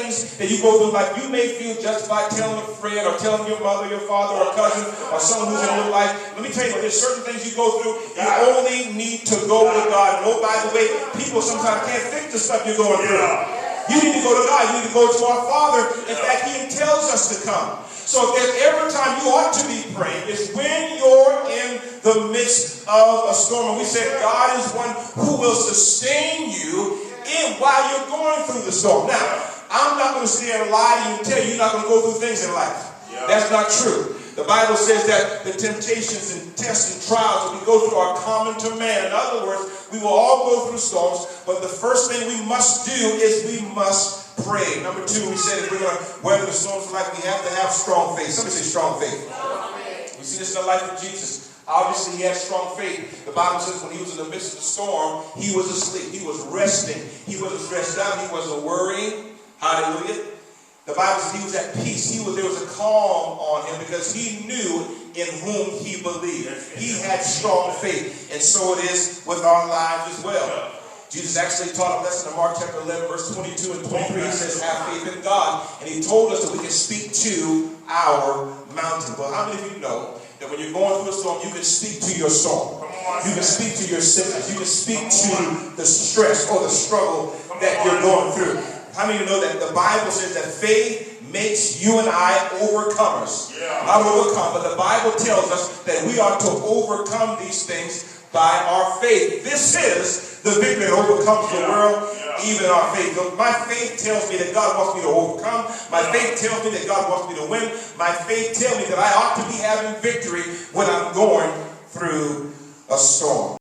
things that you go through, like you may feel justified telling a friend or telling your mother, your father, or cousin, or someone who's in your life. Let me tell you, there's certain things you go through, you only need to go to God. Oh, by the way, people sometimes can't fix the stuff you're going through. You need to go to God. You need to go to our Father. In fact, He tells us to come. So if there's every time you ought to be praying, it's when you're in the midst of a storm. And we said God is one who will sustain you while you're going through the storm. Now, I'm not going to sit there and lie to you and tell you you're not going to go through things in life. That's not true. The Bible says that the temptations and tests and trials that we go through are common to man. In other words, we will all go through storms, but the first thing we must do is we must pray. Number two, we said if we're going to weather the storms of life, we have to have strong faith. Somebody say strong faith. We see this in the life of Jesus. Obviously, he had strong faith. The Bible says when he was in the midst of the storm, he was asleep. He was resting. He wasn't stressed out. He wasn't worrying. Hallelujah. The Bible says he was at peace. There was a calm on him because he knew in whom he believed. He had strong faith. And so it is with our lives as well. Jesus actually taught a lesson in Mark chapter 11, verse 22 and 23. He says, have faith in God. And he told us that we can speak to our mountain. But how many of you know that when you're going through a storm, you can speak to your storm? You can speak to your sickness. You can speak to the stress or the struggle that you're going through. How many of you know that the Bible says that faith makes you and I overcomers? Not overcome, but the Bible tells us that we are to overcome these things by our faith. This is the victory that overcomes the world, even our faith. So my faith tells me that God wants me to overcome. My faith tells me that God wants me to win. My faith tells me that I ought to be having victory when I'm going through a storm.